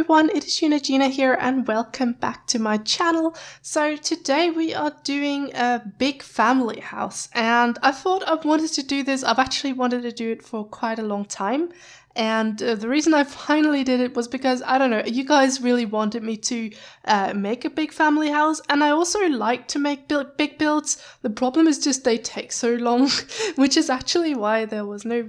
everyone, it is Eunagina here and welcome back to my channel. So today we are doing a big family house and I thought I wanted to do this. I've actually wanted to do it for quite a long time. And the reason I finally did it was because, I don't know, you guys really wanted me to make a big family house. And I also like to make big builds. The problem is just they take so long, which is actually why there was no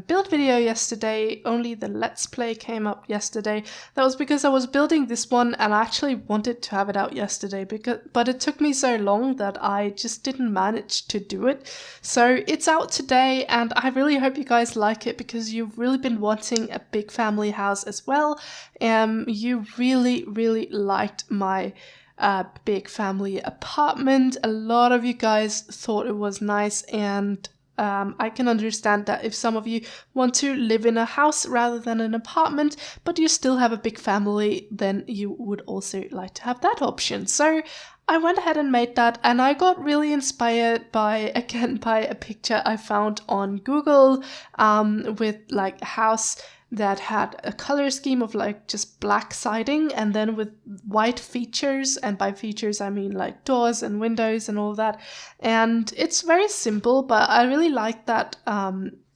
build video yesterday. Only the Let's Play came up yesterday. That was because I was building this one and I actually wanted to have it out yesterday, but it took me so long that I just didn't manage to do it. So it's out today and I really hope you guys like it because you've really been wanting a big family house as well. You really liked my big family apartment. A lot of you guys thought it was nice, and I can understand that if some of you want to live in a house rather than an apartment, but you still have a big family, then you would also like to have that option. So I went ahead and made that, and I got really inspired by a picture I found on Google with like a house that had a color scheme of like just black siding and then with white features, and by features I mean like doors and windows and all that. And it's very simple, but I really like that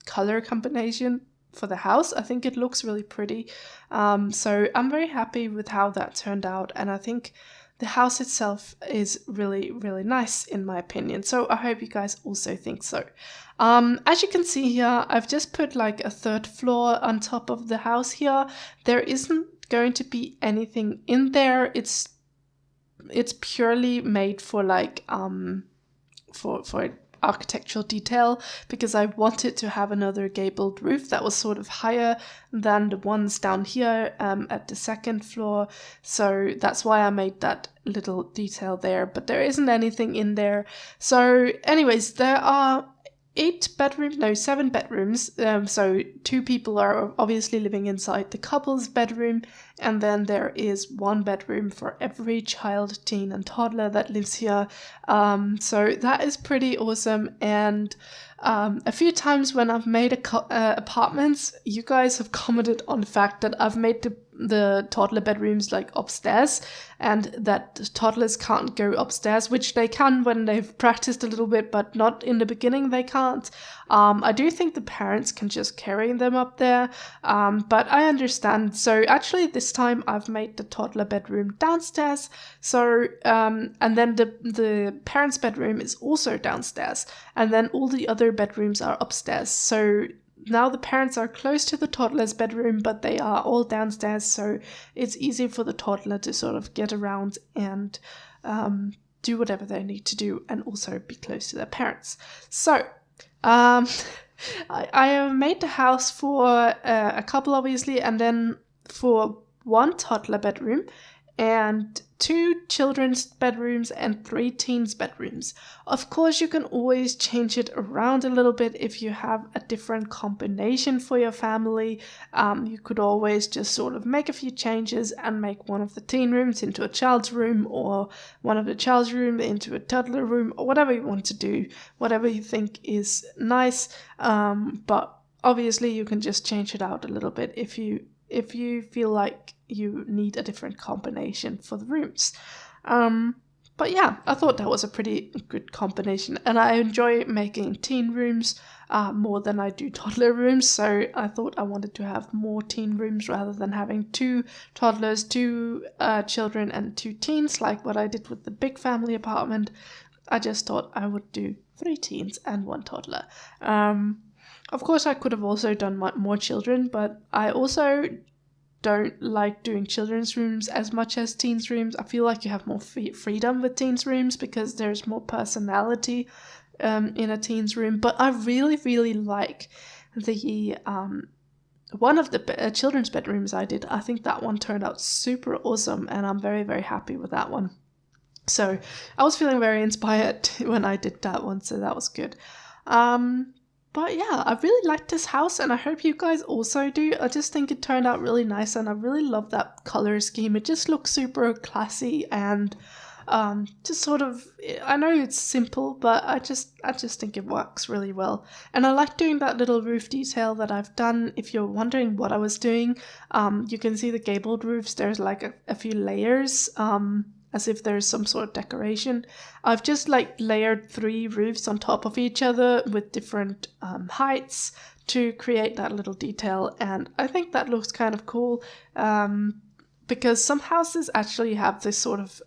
color combination for the house. I think it looks really pretty. So I'm very happy with how that turned out, and I think the house itself is really nice in my opinion. So I hope you guys also think so. As you can see here, I've just put like a third floor on top of the house here. There isn't going to be anything in there. It's purely made for like for architectural detail, because I wanted to have another gabled roof that was sort of higher than the ones down here at the second floor. So that's why I made that little detail there, but there isn't anything in there. So anyways, there are 7 bedrooms. So 2 people are obviously living inside the couple's bedroom, and then there is 1 bedroom for every child, teen, and toddler that lives here. So that is pretty awesome. And a few times when I've made apartments, you guys have commented on the fact that I've made the toddler bedrooms like upstairs, and that toddlers can't go upstairs, which they can when they've practiced a little bit, but not in the beginning they can't. I do think the parents can just carry them up there, but I understand. So actually this time I've made the toddler bedroom downstairs. So and then the parents' bedroom is also downstairs, and then all the other bedrooms are upstairs. So now the parents are close to the toddler's bedroom, but they are all downstairs, so it's easy for the toddler to sort of get around and do whatever they need to do, and also be close to their parents. So I have made the house for a couple, obviously, and then for 1 toddler bedroom and 2 children's bedrooms and 3 teens bedrooms. Of course, you can always change it around a little bit if you have a different combination for your family. You could always just sort of make a few changes and make one of the teen rooms into a child's room, or one of the child's room into a toddler room, or whatever you want to do, whatever you think is nice. But obviously you can just change it out a little bit if you feel like you need a different combination for the rooms. But yeah, I thought that was a pretty good combination, and I enjoy making teen rooms more than I do toddler rooms, so I thought I wanted to have more teen rooms rather than having 2 toddlers, 2 children and 2 teens like what I did with the big family apartment. I just thought I would do 3 teens and 1 toddler. Of course, I could have also done more children, but I also don't like doing children's rooms as much as teens rooms. I feel like you have more freedom with teens rooms because there's more personality in a teens room. But I really like the one of the children's bedrooms I did. I think that one turned out super awesome, and I'm very happy with that one. So I was feeling very inspired when I did that one, so that was good. But yeah, I really like this house, and I hope you guys also do. I just think it turned out really nice, and I really love that color scheme. It just looks super classy, and Just sort of, I know it's simple, but I just think it works really well. And I like doing that little roof detail that I've done. If you're wondering what I was doing, you can see the gabled roofs. There's like a few layers, as if there's some sort of decoration. I've just like layered 3 roofs on top of each other with different heights to create that little detail, and I think that looks kind of cool, because some houses actually have this sort of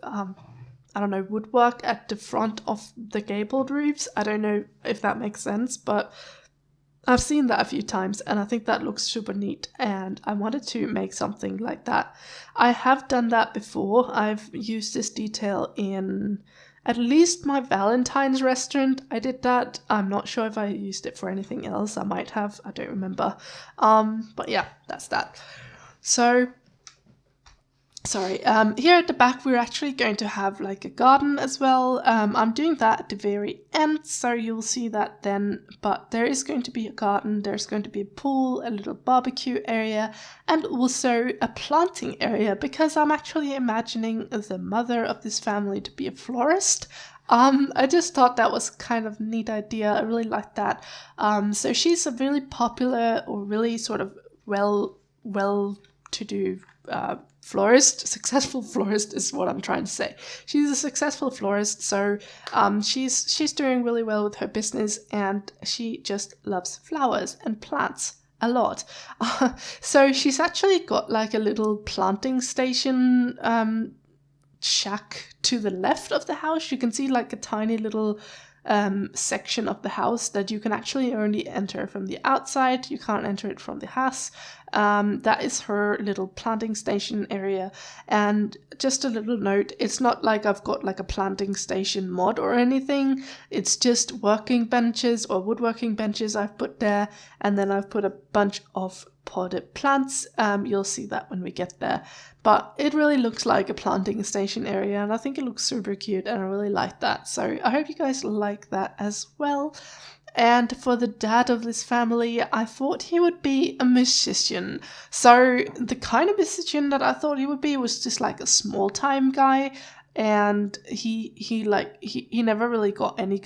I don't know, woodwork at the front of the gabled roofs. I don't know if that makes sense, but I've seen that a few times, and I think that looks super neat, and I wanted to make something like that. I have done that before. I've used this detail in at least my Valentine's restaurant. I did that. I'm not sure if I used it for anything else. I might have. I don't remember. But yeah, that's that. So sorry, here at the back we're actually going to have like a garden as well. I'm doing that at the very end, so you'll see that then, but there is going to be a garden, there's going to be a pool, a little barbecue area, and also a planting area, because I'm actually imagining the mother of this family to be a florist. I just thought that was kind of a neat idea. I really like that. So she's a really popular, or really sort of well-to-do florist. Successful florist is what I'm trying to say. She's a successful florist, so she's doing really well with her business, and she just loves flowers and plants a lot. So she's actually got like a little planting station shack to the left of the house. You can see like a tiny little section of the house that you can actually only enter from the outside. You can't enter it from the house. That is her little planting station area. And just a little note, it's not like I've got like a planting station mod or anything. It's just working benches or woodworking benches I've put there, and then I've put a bunch of potted plants. You'll see that when we get there, but it really looks like a planting station area, and I think it looks super cute, and I really like that. So I hope you guys like that as well. And for the dad of this family, I thought he would be a musician. So the kind of musician that I thought he would be was just like a small time guy, and he never really got any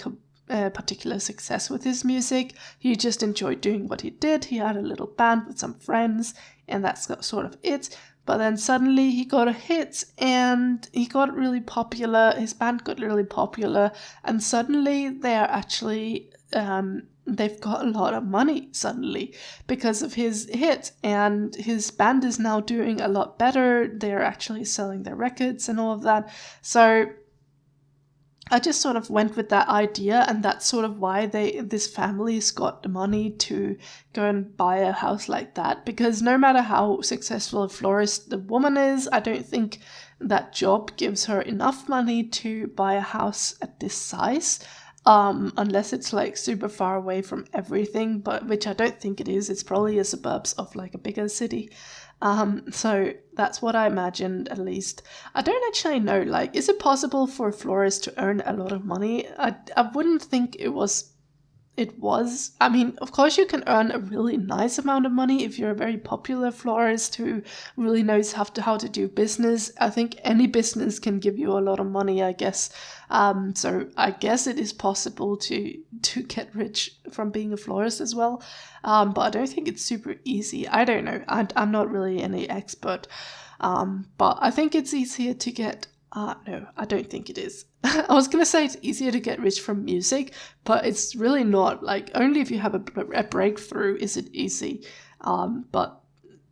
particular success with his music. He just enjoyed doing what he did. He had a little band with some friends, and that's sort of it. But then suddenly he got a hit, and he got really popular. His band got really popular, and suddenly they're actually they've got a lot of money suddenly because of his hit, and his band is now doing a lot better. They're actually selling their records and all of that. So I just sort of went with that idea, and that's sort of why this family's got the money to go and buy a house like that. Because no matter how successful a florist the woman is, I don't think that job gives her enough money to buy a house at this size. Unless it's like super far away from everything, but which I don't think it is. It's probably a suburbs of like a bigger city. So that's what I imagined, at least. I don't actually know, like, is it possible for a florist to earn a lot of money? I wouldn't think it was. I mean, of course you can earn a really nice amount of money if you're a very popular florist who really knows how to do business. I think any business can give you a lot of money, I guess. So I guess it is possible to get rich from being a florist as well. But I don't think it's super easy. I don't know. I'm not really any expert. But I think it's easier to get... no, I don't think it is. I was going to say it's easier to get rich from music, but it's really not. Like, only if you have a breakthrough is it easy. But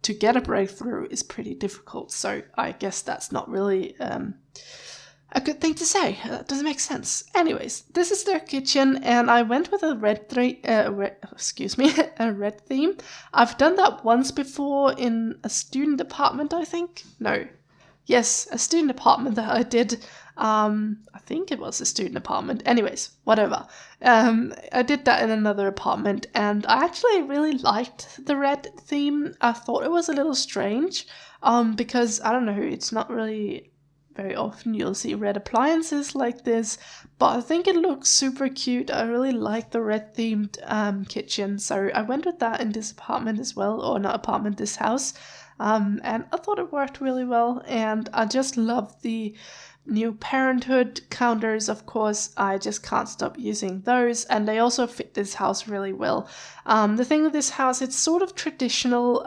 to get a breakthrough is pretty difficult. So I guess that's not really a good thing to say. That doesn't make sense. Anyways, this is their kitchen, and I went with a red theme. I've done that once before in a student apartment, I think. No. Yes, a student apartment that I did. I think it was a student apartment. Anyways, whatever. I did that in another apartment, and I actually really liked the red theme. I thought it was a little strange, because, I don't know, it's not really very often you'll see red appliances like this, but I think it looks super cute. I really like the red themed kitchen, so I went with that in this apartment as well, or not apartment, this house. And I thought it worked really well, and I just love the new Parenthood counters, of course. I just can't stop using those, and they also fit this house really well. The thing with this house, it's sort of traditional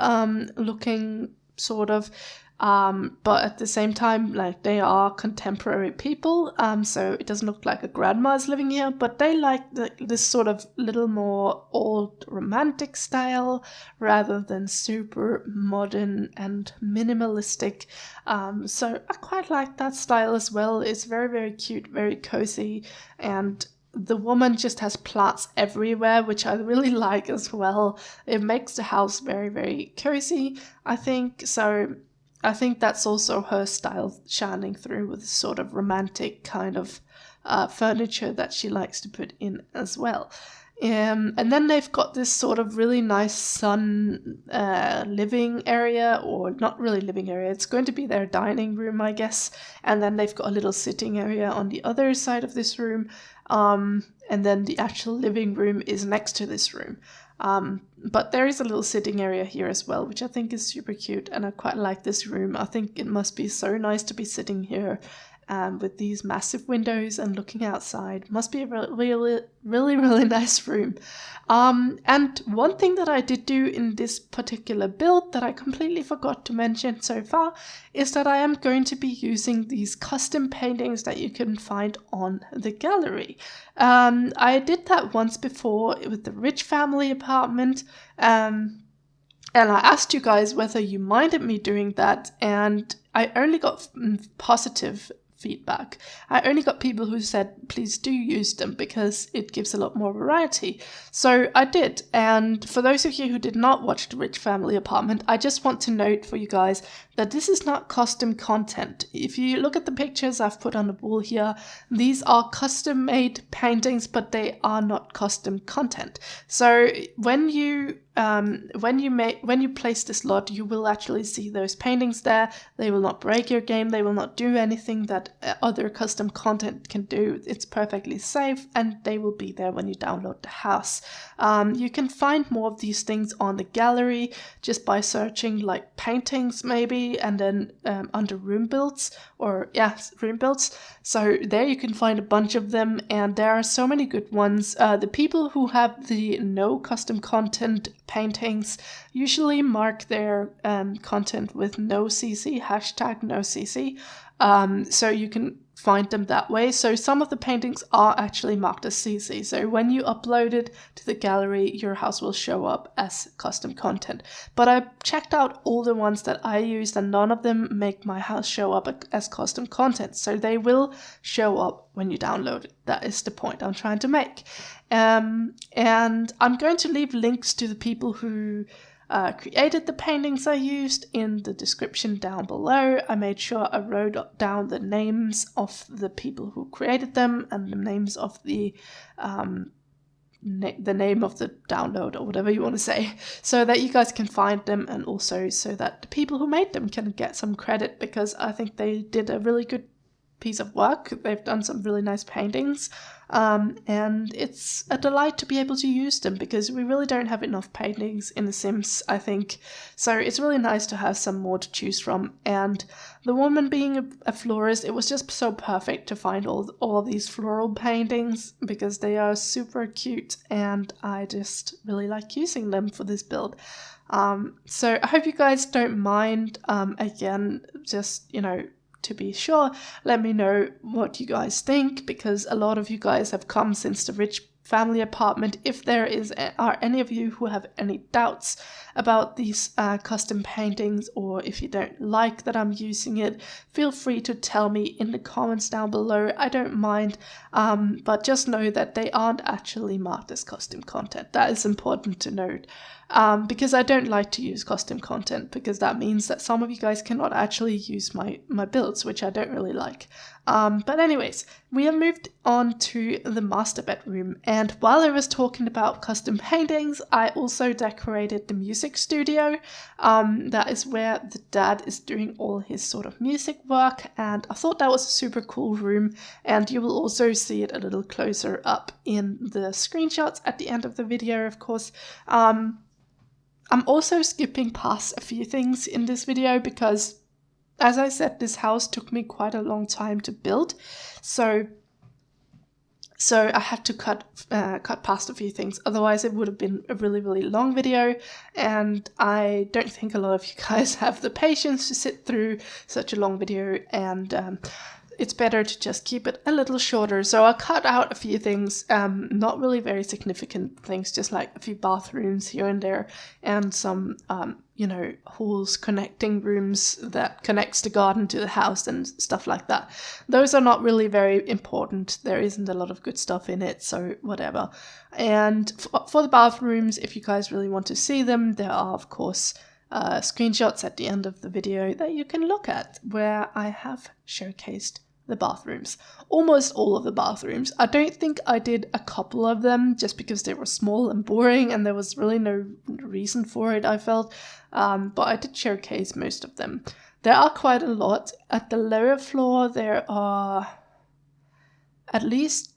looking, sort of, but at the same time, like, they are contemporary people, so it doesn't look like a grandma's living here, but they like this sort of little more old romantic style rather than super modern and minimalistic. So I quite like that style as well. It's very, very cute, very cozy, and the woman just has plants everywhere, which I really like as well. It makes the house very, very cozy, I think. So I think that's also her style shining through, with sort of romantic kind of furniture that she likes to put in as well. And then they've got this sort of really nice sun living area, or not really living area, it's going to be their dining room, I guess. And then they've got a little sitting area on the other side of this room. And then the actual living room is next to this room. But there is a little sitting area here as well, which I think is super cute, and I quite like this room. I think it must be so nice to be sitting here with these massive windows and looking outside. Must be a really nice room. And one thing that I did do in this particular build that I completely forgot to mention so far is that I am going to be using these custom paintings that you can find on the gallery. I did that once before with the rich family apartment, and I asked you guys whether you minded me doing that, and I only got positive feedback. I only got people who said, please do use them because it gives a lot more variety. So I did. And for those of you who did not watch the Rich Family Apartment, I just want to note for you guys that this is not custom content. If you look at the pictures I've put on the wall here, these are custom made paintings, but they are not custom content. So when you place this lot, you will actually see those paintings there. They will not break your game. They will not do anything that other custom content can do. It's perfectly safe, and they will be there when you download the house. You can find more of these things on the gallery just by searching like paintings maybe, and then under room builds, room builds. So there you can find a bunch of them, and there are so many good ones. The people who have the no custom content paintings usually mark their content with no CC, hashtag no CC. So you can find them that way. So some of the paintings are actually marked as CC. So when you upload it to the gallery, your house will show up as custom content. But I checked out all the ones that I used, and none of them make my house show up as custom content. So they will show up when you download it. That is the point I'm trying to make. And I'm going to leave links to the people who created the paintings I used in the description down below. I made sure I wrote down the names of the people who created them and the names of the name of the download, or whatever you want to say, so that you guys can find them, and also so that the people who made them can get some credit, because I think they did a really good piece of work. They've done some really nice paintings, and it's a delight to be able to use them, because we really don't have enough paintings in The Sims, I think. So it's really nice to have some more to choose from. And the woman being a florist, it was just so perfect to find all these floral paintings, because they are super cute, and I just really like using them for this build. So I hope you guys don't mind. Again, just, to be sure, let me know what you guys think, because a lot of you guys have come since the Rich Family Apartment. If there are any of you who have any doubts about these custom paintings, or if you don't like that I'm using it, feel free to tell me in the comments down below. I don't mind, but just know that they aren't actually marked as custom content. That is important to note. Because I don't like to use custom content, because that means that some of you guys cannot actually use my builds, which I don't really like. But anyways, we have moved on to the master bedroom, and while I was talking about custom paintings, I also decorated the music studio. That is where the dad is doing all his sort of music work, and I thought that was a super cool room, and you will also see it a little closer up in the screenshots at the end of the video, of course. I'm also skipping past a few things in this video, because as I said, this house took me quite a long time to build, so I had to cut past a few things. Otherwise, it would have been a really, really long video, and I don't think a lot of you guys have the patience to sit through such a long video, and it's better to just keep it a little shorter. So I cut out a few things, not really very significant things, just like a few bathrooms here and there, and some, halls connecting rooms that connects the garden to the house and stuff like that. Those are not really very important. There isn't a lot of good stuff in it, so whatever. And for the bathrooms, if you guys really want to see them, there are, of course, screenshots at the end of the video that you can look at, where I have showcased the bathrooms. Almost all of the bathrooms. I don't think I did a couple of them just because they were small and boring and there was really no reason for it, I felt. But I did showcase most of them. There are quite a lot. At the lower floor there are at least,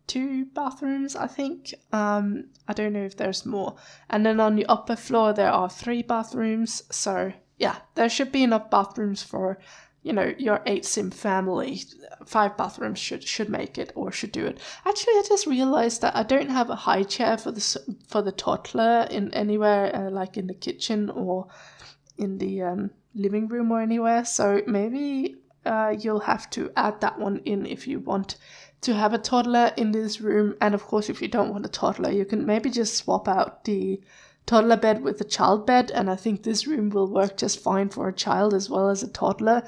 two bathrooms, I think. I don't know if there's more. And then on the upper floor there are 3 bathrooms. So yeah, there should be enough bathrooms for your 8-sim family. 5 bathrooms should make it, or should do it. Actually, I just realized that I don't have a high chair for the toddler in anywhere, like in the kitchen or in the living room or anywhere. So maybe you'll have to add that one in if you want to have a toddler in this room. And of course, if you don't want a toddler, you can maybe just swap out the toddler bed with a child bed, and I think this room will work just fine for a child as well as a toddler.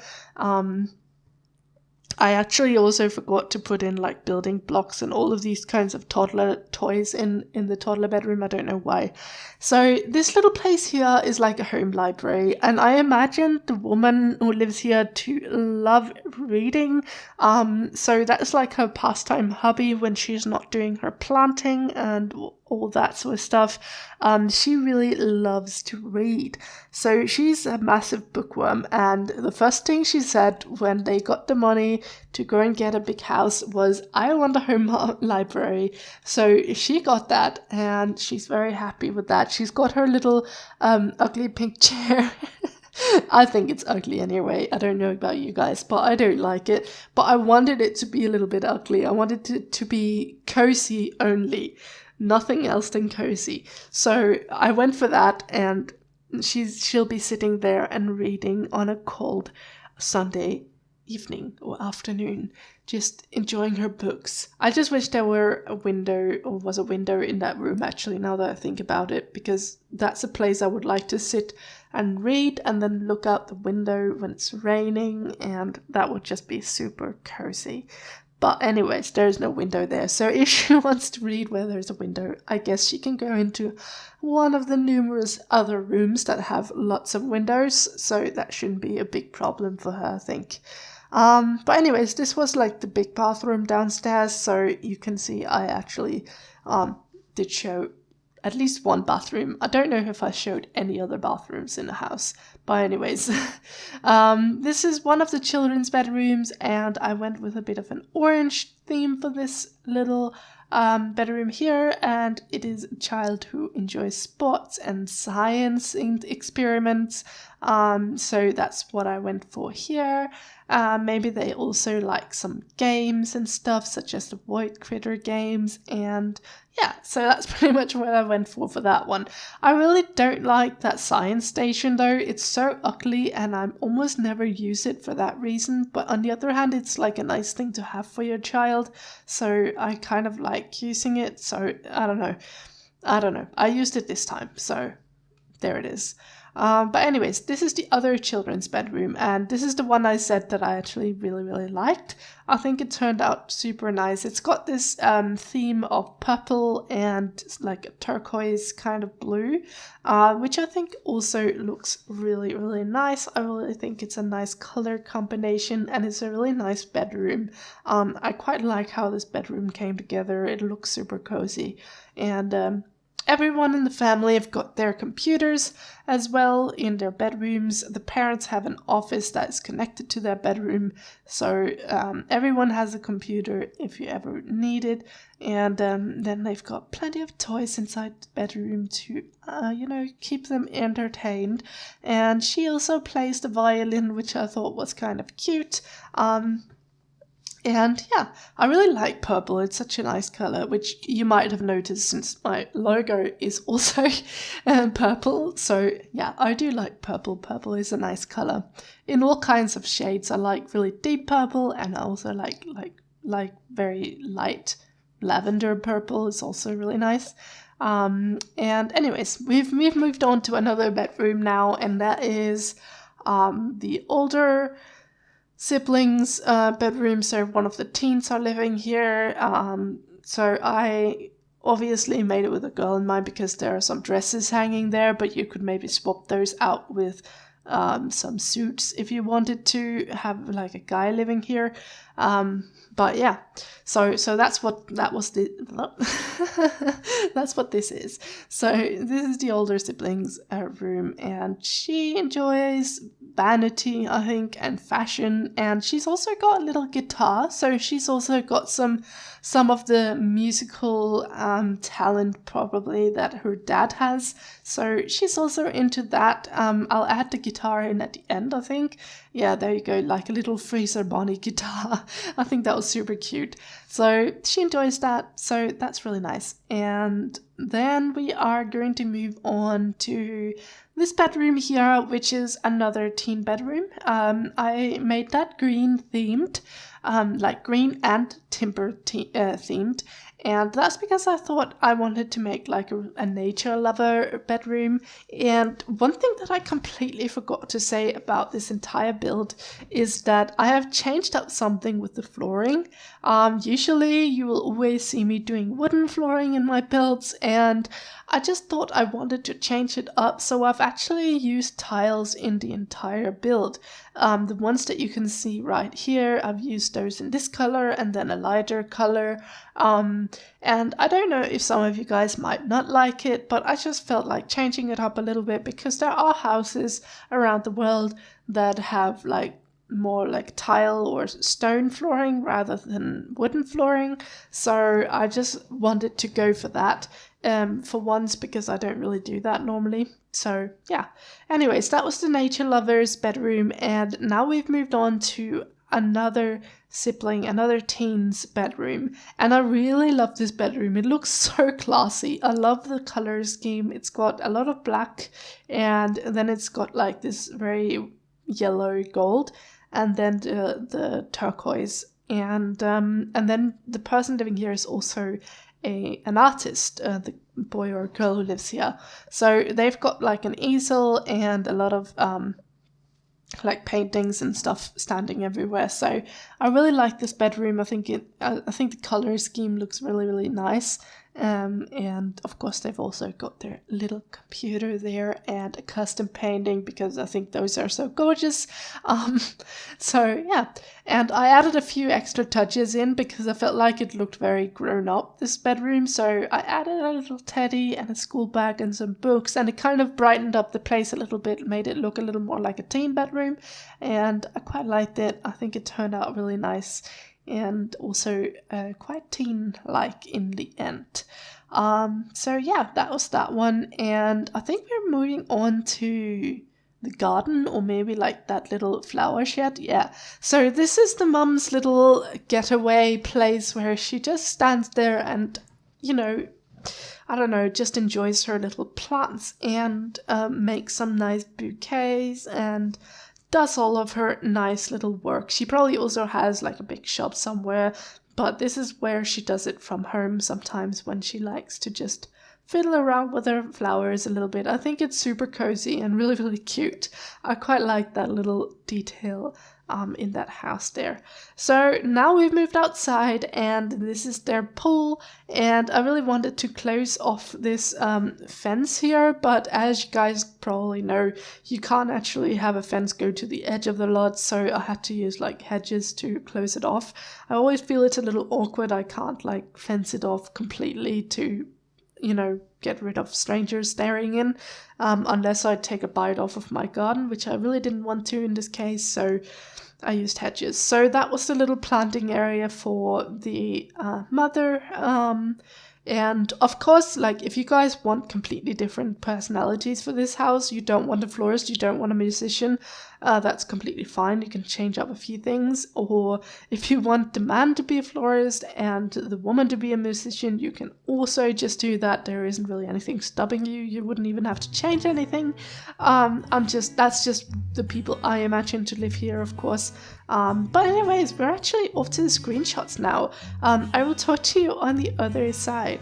I actually also forgot to put in like building blocks and all of these kinds of toddler toys in the toddler bedroom. I don't know why. So this little place here is like a home library, and I imagine the woman who lives here to love reading. So that's like her pastime hobby when she's not doing her planting and all that sort of stuff. She really loves to read. So she's a massive bookworm, and the first thing she said when they got the money to go and get a big house was, I want a home library. So she got that, and she's very happy with that. She's got her little ugly pink chair. I think it's ugly anyway. I don't know about you guys, but I don't like it. But I wanted it to be a little bit ugly. I wanted it to be cozy only. Nothing else than cozy. So I went for that, and she'll be sitting there and reading on a cold Sunday evening or afternoon, just enjoying her books. I just wish there were a window, or was a window in that room actually, now that I think about it, because that's a place I would like to sit and read and then look out the window when it's raining, and that would just be super cozy. But anyways, there's no window there. So if she wants to read where there's a window, I guess she can go into one of the numerous other rooms that have lots of windows. So that shouldn't be a big problem for her, I think. But anyways, this was like the big bathroom downstairs. So you can see I actually did show at least one bathroom. I don't know if I showed any other bathrooms in the house. But anyways, this is one of the children's bedrooms, and I went with a bit of an orange theme for this little bedroom here, and it is a child who enjoys sports and science and experiments. So that's what I went for here. Maybe they also like some games and stuff, such as the Void Critter games, and yeah, so that's pretty much what I went for that one. I really don't like that science station though. It's so ugly, and I almost never use it for that reason, but on the other hand, it's like a nice thing to have for your child, so I kind of like using it. So I don't know. I used it this time, so there it is. But anyways, this is the other children's bedroom, and this is the one I said that I actually really, really liked. I think it turned out super nice. It's got this theme of purple and like a turquoise kind of blue, which I think also looks really, really nice. I really think it's a nice color combination, and it's a really nice bedroom. I quite like how this bedroom came together. It looks super cozy, and everyone in the family have got their computers as well in their bedrooms. The parents have an office that is connected to their bedroom, so everyone has a computer if you ever need it. And then they've got plenty of toys inside the bedroom to, keep them entertained. And she also plays the violin, which I thought was kind of cute. And yeah, I really like purple. It's such a nice color, which you might have noticed since my logo is also purple. So yeah, I do like purple. Purple is a nice color in all kinds of shades. I like really deep purple, and I also like very light lavender purple is also really nice. And anyways, we've moved on to another bedroom now, and that is the older siblings' bedroom. So one of the teens are living here. So I obviously made it with a girl in mind because there are some dresses hanging there, but you could maybe swap those out with some suits if you wanted to have like a guy living here. But yeah, so that's what that's what this is. So this is the older siblings' room, and she enjoys vanity, I think, and fashion, and she's also got a little guitar. So she's also got some of the musical talent probably that her dad has. So she's also into that. I'll add the guitar in at the end, I think. Yeah, there you go, like a little Freezer Bonnie guitar. I think that was super cute. So she enjoys that, so that's really nice. And then we are going to move on to this bedroom here, which is another teen bedroom. I made that green themed, like green and timber themed. And that's because I thought I wanted to make like a nature lover bedroom. And one thing that I completely forgot to say about this entire build is that I have changed up something with the flooring. Usually you will always see me doing wooden flooring in my builds, and I just thought I wanted to change it up. So I've actually used tiles in the entire build. The ones that you can see right here, I've used those in this color and then a lighter color. And I don't know if some of you guys might not like it, but I just felt like changing it up a little bit because there are houses around the world that have like more like tile or stone flooring rather than wooden flooring. So I just wanted to go for that for once, because I don't really do that normally. So yeah, anyways, that was the nature lover's bedroom, and now we've moved on to another teen's bedroom, and I really love this bedroom. It looks so classy. I love the color scheme. It's got a lot of black, and then it's got like this very yellow gold, and then the turquoise, and then the person living here is also an artist, the boy or girl who lives here. So they've got like an easel and a lot of like paintings and stuff standing everywhere. So I really like this bedroom. I think the color scheme looks really, really nice. And of course they've also got their little computer there and a custom painting, because I think those are so gorgeous. So yeah, and I added a few extra touches in because I felt like it looked very grown up, this bedroom. So I added a little teddy and a school bag and some books, and it kind of brightened up the place a little bit, made it look a little more like a teen bedroom, and I quite liked it. I think it turned out really nice, and also quite teen-like in the end. So yeah, that was that one, and I think we're moving on to the garden, or maybe like that little flower shed. Yeah, so this is the mum's little getaway place where she just stands there and, I don't know, just enjoys her little plants and makes some nice bouquets and does all of her nice little work. She probably also has like a big shop somewhere, but this is where she does it from home sometimes when she likes to just fiddle around with her flowers a little bit. I think it's super cozy and really, really cute. I quite like that little detail in that house there. So now we've moved outside, and this is their pool, and I really wanted to close off this fence here, but as you guys probably know, you can't actually have a fence go to the edge of the lot, so I had to use like hedges to close it off. I always feel it's a little awkward. I can't like fence it off completely to get rid of strangers staring in, unless I take a bite off of my garden, which I really didn't want to in this case, so I used hedges. So that was the little planting area for the mother. And of course, like, if you guys want completely different personalities for this house, you don't want a florist, you don't want a musician, that's completely fine. You can change up a few things. Or if you want the man to be a florist and the woman to be a musician, you can also just do that. There isn't really anything stopping you. You wouldn't even have to change anything. That's just the people I imagine to live here, of course. But anyways, we're actually off to the screenshots now. I will talk to you on the other side.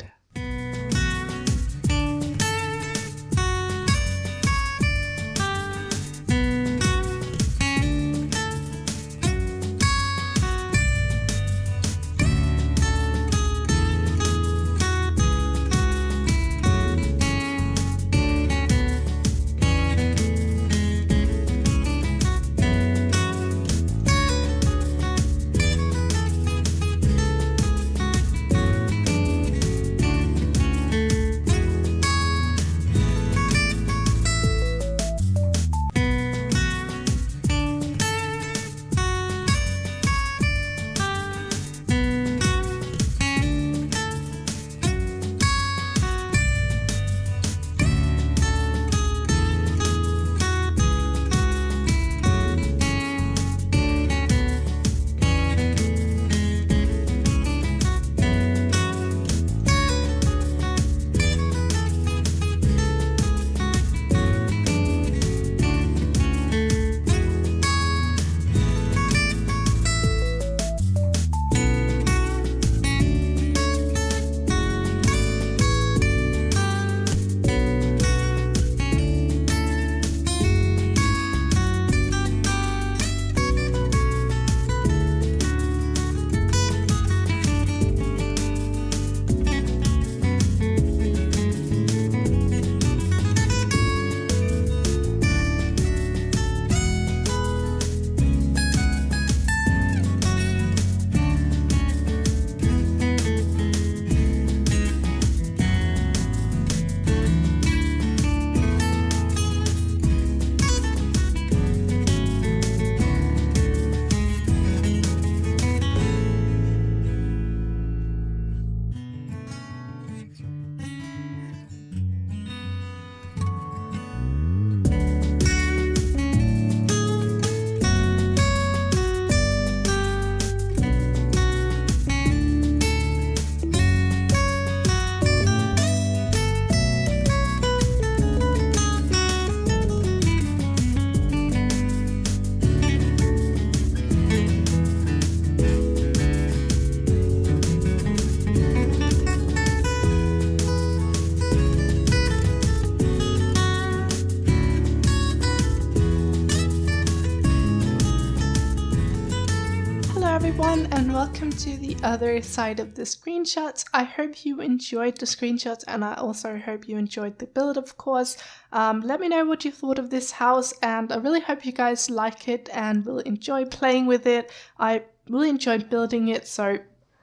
everyone, and welcome to the other side of the screenshots. I hope you enjoyed the screenshots, and I also hope you enjoyed the build, of course. Let me know what you thought of this house, and I really hope you guys like it and will enjoy playing with it. I really enjoyed building it, so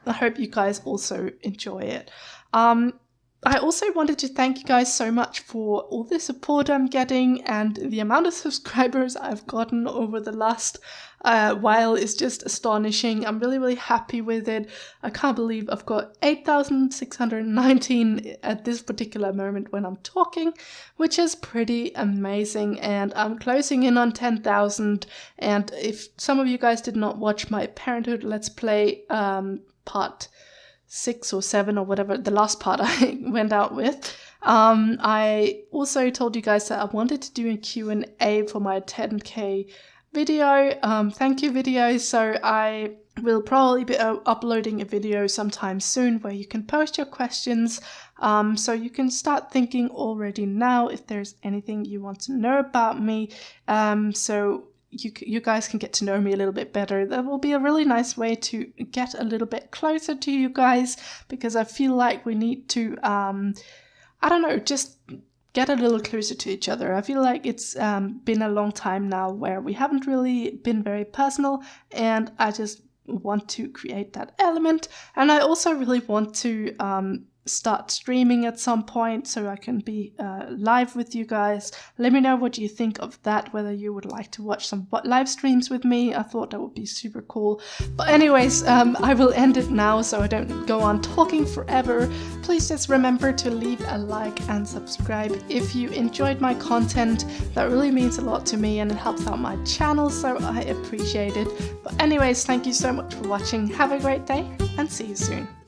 I hope you guys also enjoy it. I also wanted to thank you guys so much for all the support I'm getting, and the amount of subscribers I've gotten over the last while is just astonishing. I'm really happy with it. I can't believe I've got 8,619 at this particular moment when I'm talking, which is pretty amazing, and I'm closing in on 10,000. And if some of you guys did not watch my Parenthood Let's Play part 6 or 7 or whatever, the last part I went out with, I also told you guys that I wanted to do a Q&A for my 10k video, thank you video, so I will probably be uploading a video sometime soon where you can post your questions, so you can start thinking already now if there's anything you want to know about me, so you guys can get to know me a little bit better. That will be a really nice way to get a little bit closer to you guys, because I feel like we need to, I don't know, just get a little closer to each other. I feel like it's been a long time now where we haven't really been very personal, and I just want to create that element. And I also really want to start streaming at some point so I can be live with you guys. Let me know what you think of that, whether you would like to watch some live streams with me. I thought that would be super cool. But anyways, I will end it now so I don't go on talking forever. Please just remember to leave a like and subscribe if you enjoyed my content. That really means a lot to me and it helps out my channel, so I appreciate it. But anyways, thank you so much for watching. Have a great day and see you soon.